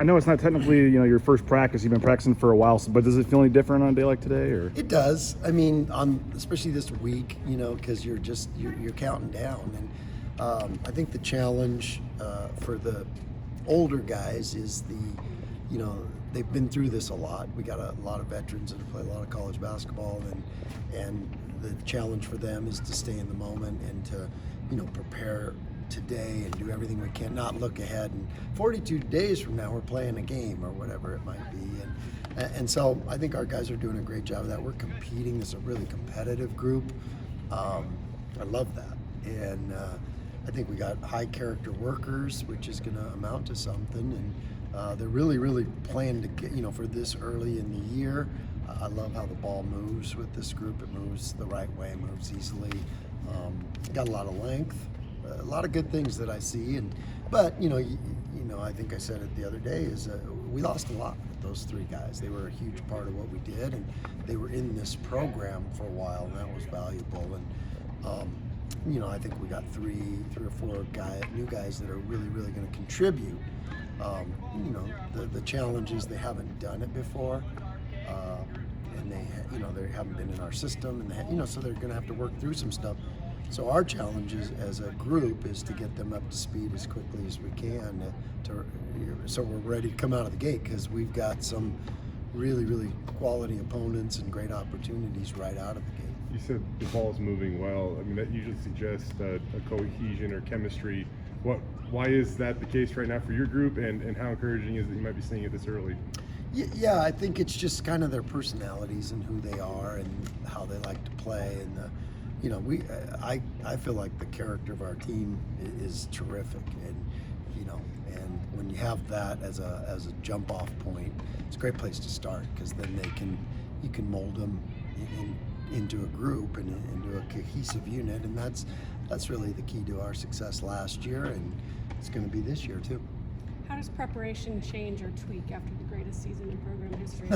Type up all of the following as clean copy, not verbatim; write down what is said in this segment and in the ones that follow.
I know it's not technically, your first practice. You've been practicing for a while, but does it feel any different on a day like today? Or It does. I mean, especially this week, because you're counting down. And I think the challenge for the older guys is they've been through this a lot. We got a lot of veterans that have played a lot of college basketball, and the challenge for them is to stay in the moment and to, prepare today and do everything we can, not look ahead. And 42 days from now, we're playing a game or whatever it might be. And so I think our guys are doing a great job of that. We're competing. It's a really competitive group. I love that. And I think we got high character workers, which is going to amount to something. And they're really, really playing to get, for this early in the year. I love how the ball moves with this group. It moves the right way, moves easily. Got a lot of length, a lot of good things that I see. But I think I said it the other day is we lost a lot with those three guys. They were a huge part of what we did, and they were in this program for a while, and that was valuable. And I think we got three or four new guys that are really, really going to contribute. The challenge is they haven't done it before, and they haven't been in our system, and so they're going to have to work through some stuff. So our challenge as a group is to get them up to speed as quickly as we can, so we're ready to come out of the gate, because we've got some really, really quality opponents and great opportunities right out of the gate. You said the ball's moving well. I mean, that usually suggests a cohesion or chemistry. Why is that the case right now for your group, and how encouraging is it you might be seeing it this early? Yeah, I think it's just kind of their personalities and who they are and how they like to play. And I feel like the character of our team is terrific, and when you have that as a jump off point, it's a great place to start, because then you can mold them into a group and into a cohesive unit, and that's really the key to our success last year, and it's going to be this year too. How does preparation change or tweak after the greatest season in program history?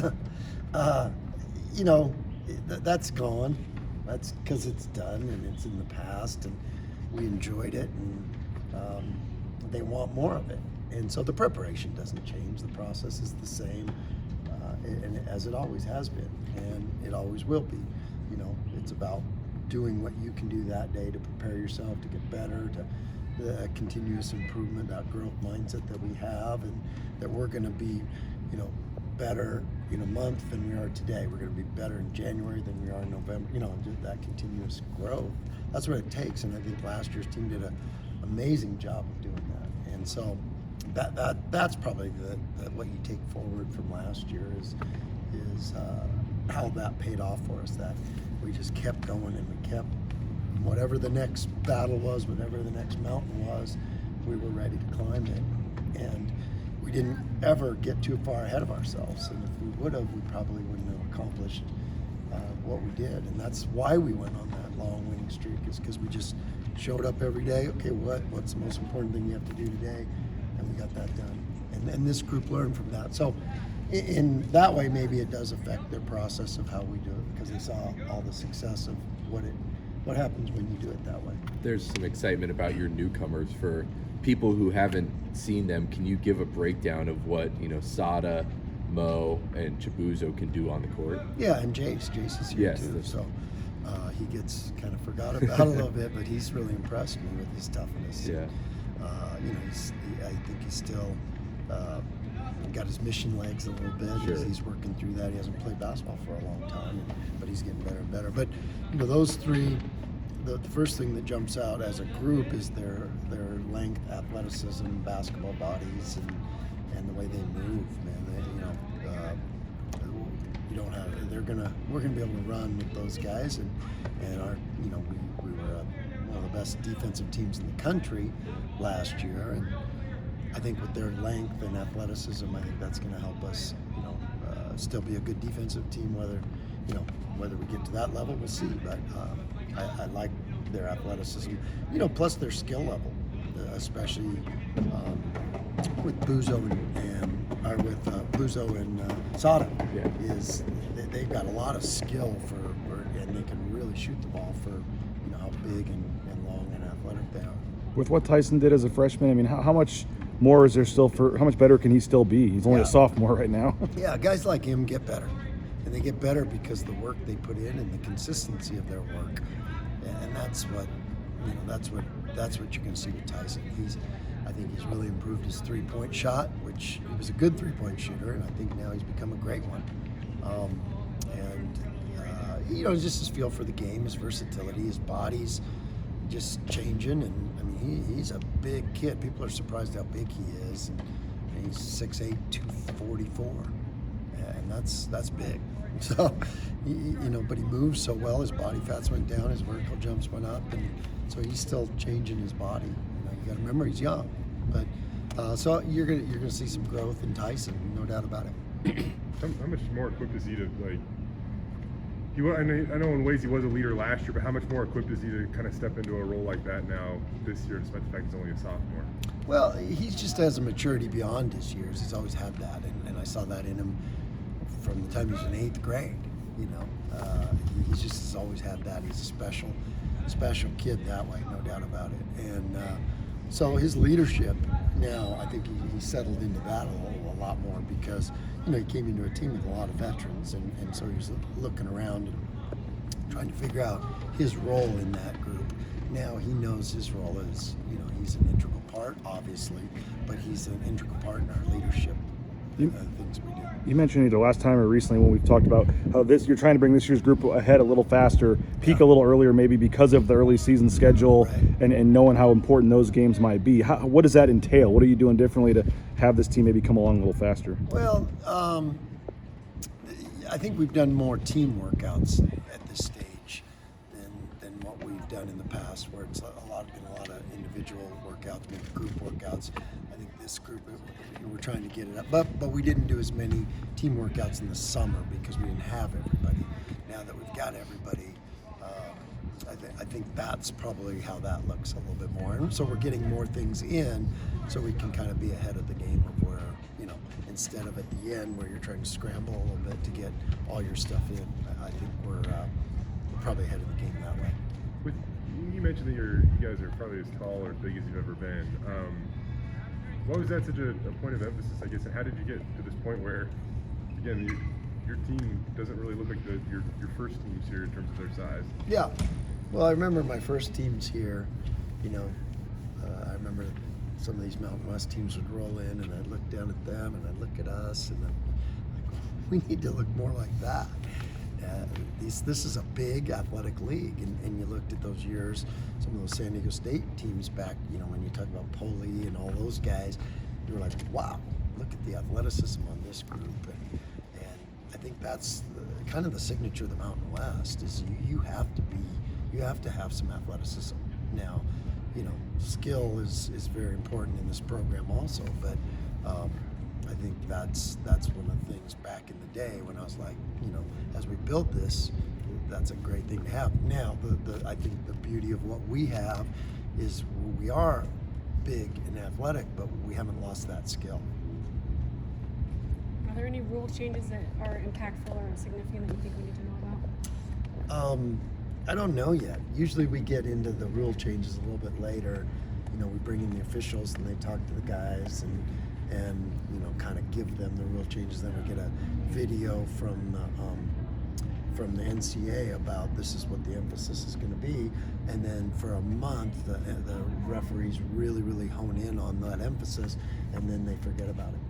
That's gone. That's because it's done and it's in the past, and we enjoyed it, and they want more of it. And so the preparation doesn't change. The process is the same, and as it always has been, and it always will be. It's about doing what you can do that day to prepare yourself to get better, to the continuous improvement, that growth mindset that we have, and that we're going to be, better in a month than we are today. We're going to be better in January than we are in November. That continuous growth. That's what it takes, and I think last year's team did an amazing job of doing that. And so that's probably what you take forward from last year is how that paid off for us. That we just kept going, and we kept, whatever the next battle was, whatever the next mountain was, we were ready to climb it. And we didn't ever get too far ahead of ourselves. And if we would have, we probably wouldn't have accomplished what we did. And that's why we went on that long winning streak, is because we just showed up every day. Okay, what's the most important thing you have to do today? And we got that done. And this group learned from that. So in that way, maybe it does affect their process of how we do it, because they saw all the success of what happens when you do it that way. There's some excitement about your newcomers. For people who haven't seen them, can you give a breakdown of what Sada, Mo, and Chibuzo can do on the court? Yeah, and Jace is here too. So he gets kind of forgot about a little bit, but he's really impressed me with his toughness. Yeah. I think he's still got his mission legs a little bit. Sure. He's working through that. He hasn't played basketball for a long time, but he's getting better and better. But those three, the first thing that jumps out as a group is their length, athleticism, basketball bodies, and the way they move. Man, we're gonna be able to run with those guys, and our we were one of the best defensive teams in the country last year, and I think with their length and athleticism, I think that's going to help us, still be a good defensive team. Whether we get to that level, we'll see. But I like their athleticism, plus their skill level, especially with Buzo and Sada. Yeah. They've got a lot of skill and they can really shoot the ball for how big and long and athletic they are. with what Tyson did as a freshman, how much more is there still for? How much better can he still be? He's only Yeah. a sophomore right now. Yeah, guys like him get better, and they get better because of the work they put in and the consistency of their work, and that's what you can see with Tyson. I think he's really improved his three-point shot, which he was a good three-point shooter, and I think now he's become a great one. Just his feel for the game, his versatility, his body's just changing, and I mean he's a big kid. People are surprised how big he is. And he's 6'8", 244, and that's big. So, but he moves so well. His body fats went down, his vertical jumps went up, and so he's still changing his body. You got to remember he's young, but so you're gonna see some growth in Tyson, no doubt about it. How much more equipped is he to like? I know in ways he was a leader last year, but how much more equipped is he to kind of step into a role like that now this year, despite the fact he's only a sophomore? Well, he just has a maturity beyond his years. He's always had that, and I saw that in him from the time he was in 8th grade. He just has always had that. He's a special kid that way, no doubt about it. And so his leadership now, I think he settled into that a lot more because he came into a team with a lot of veterans, and so he was looking around and trying to figure out his role in that group. Now he knows his role is, he's an integral part, obviously, but he's an integral part in our leadership things we do. You mentioned either last time or recently when we've talked about how you're trying to bring this year's group ahead a little faster, peak a little earlier, maybe because of the early season schedule, right. and knowing how important those games might be. What does that entail? What are you doing differently to have this team maybe come along a little faster? Well, I think we've done more team workouts at this stage than what we've done in the past, where it's been a lot of individual workouts, maybe group workouts. I think this group, we're trying to get it up, but we didn't do as many team workouts in the summer because we didn't have everybody. Now that we've got everybody, I think that's probably how that looks a little bit more. And so we're getting more things in, so we can kind of be ahead of the game of where, instead of at the end where you're trying to scramble a little bit to get all your stuff in. I think we're probably ahead of the game that way. You mentioned that you guys are probably as tall or big as you've ever been. Why was that such a point of emphasis, I guess? And how did you get to this point where, again, your team doesn't really look like your first teams here in terms of their size? Yeah. Well, I remember my first teams here, I remember some of these Mountain West teams would roll in, and I'd look down at them, and I'd look at us, and I'm like, we need to look more like that. This is a big athletic league, and you looked at those years, some of those San Diego State teams back, when you talk about Poli and all those guys, you were like, wow, look at the athleticism on this group. And I think that's kind of the signature of the Mountain West is you have to have some athleticism. Now, skill is very important in this program also, but I think that's one of the things back in the day when I was like, as we built this, that's a great thing to have. Now, I think the beauty of what we have is we are big and athletic, but we haven't lost that skill. Are there any rule changes that are impactful or significant that you think we need to know about? I don't know yet. Usually we get into the rule changes a little bit later. We bring in the officials and they talk to the guys and kind of give them the rule changes. Then we get a video from the NCAA about this is what the emphasis is going to be, and then for a month the referees really hone in on that emphasis, and then they forget about it.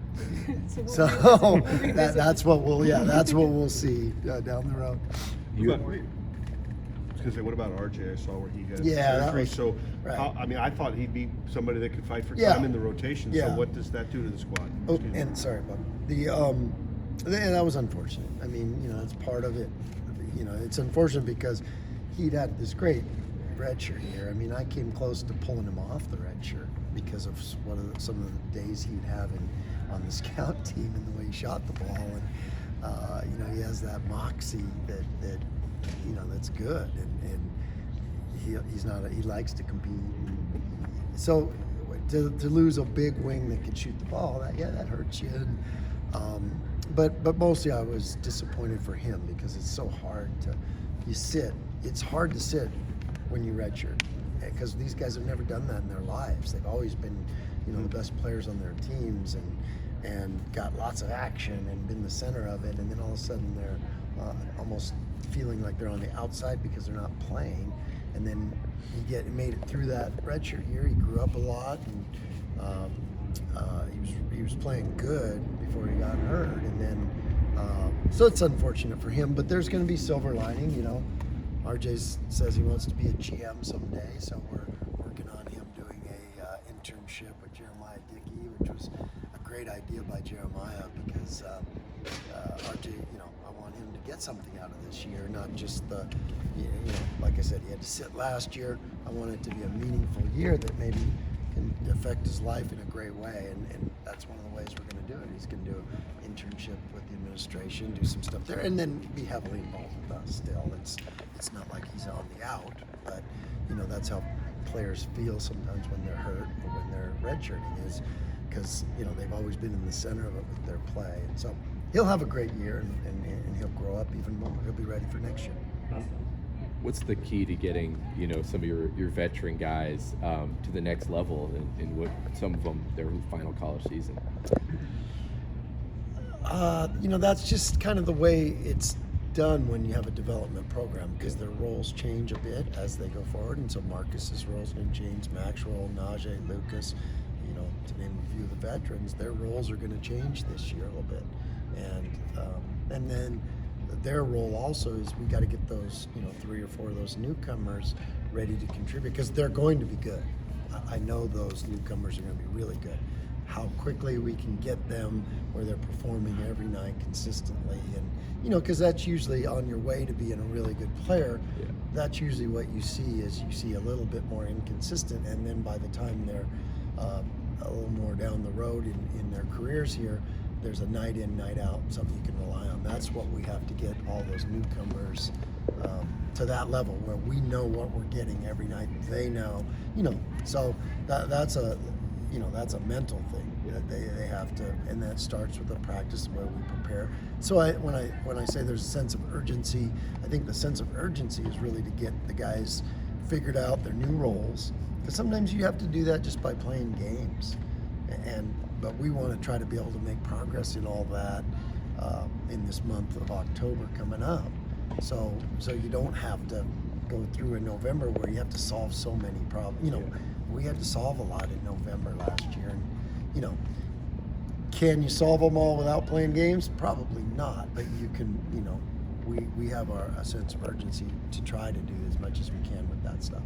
So that's what we'll see down the road. What about RJ? I saw where he had Yeah, surgery. that was- So, right. I thought he'd be somebody that could fight for Yeah. time in the rotation. Yeah. So what does that do to the squad? Oh, Excuse me. and sorry, Bob. That was unfortunate. I mean, that's part of it. It's unfortunate because he'd had this great red shirt here. I mean, I came close to pulling him off the red shirt because of some of the days he'd have on the scout team and the way he shot the ball. And he has that moxie that that's good, and he likes to compete. So to lose a big wing that could shoot the ball, that hurts you. And, but mostly I was disappointed for him because it's so hard it's hard to sit when you redshirt, because these guys have never done that in their lives. They've always been the best players on their teams and got lots of action and been the center of it, and then all of a sudden they're almost feeling like they're on the outside because they're not playing. And then he made it through that redshirt year. He grew up a lot, and he was playing good before he got hurt. And then so it's unfortunate for him, but there's going to be silver lining. RJ says he wants to be a GM someday, so we're working on him doing a internship with Jeremiah Dickey, which was a great idea by Jeremiah because RJ, I want him to get something out of this year, not just like I said, he had to sit last year. I want it to be a meaningful year that maybe can affect his life in a great way, and that's one of the ways we're going to do it. He's going to do an internship with the administration, do some stuff there, and then be heavily involved with us still. It's not like he's on the out, but that's how players feel sometimes when they're hurt or when they're redshirting, is because they've always been in the center of it with their play. And so he'll have a great year, and he'll grow up even more. He'll be ready for next year. What's the key to getting some of your veteran guys to the next level in what some of them their final college season? That's just kind of the way it's done when you have a development program, because their roles change a bit as they go forward. And so Marcus's roles and James Maxwell, Najee, Lucas, to name a few of the veterans, their roles are going to change this year a little bit. And then their role also is we got to get those 3 or 4 of those newcomers ready to contribute, because they're going to be good. I know those newcomers are going to be really good. How quickly we can get them where they're performing every night consistently, and because that's usually on your way to being a really good player. Yeah. That's usually what you see a little bit more inconsistent, and then by the time they're a little more down the road in their careers here, there's a night in, night out, something you can rely on. That's what we have to get all those newcomers to that level where we know what we're getting every night. They know, so that's a mental thing that they have to, and that starts with the practice, the way we prepare. So when I say there's a sense of urgency, I think the sense of urgency is really to get the guys figured out their new roles, because sometimes you have to do that just by playing games, but we want to try to be able to make progress in all that in this month of October coming up, so you don't have to go through in November where you have to solve so many problems. We had to solve a lot in November last year, and can you solve them all without playing games? Probably not, but you can. We have a sense of urgency to try to do as much as we can with that stuff.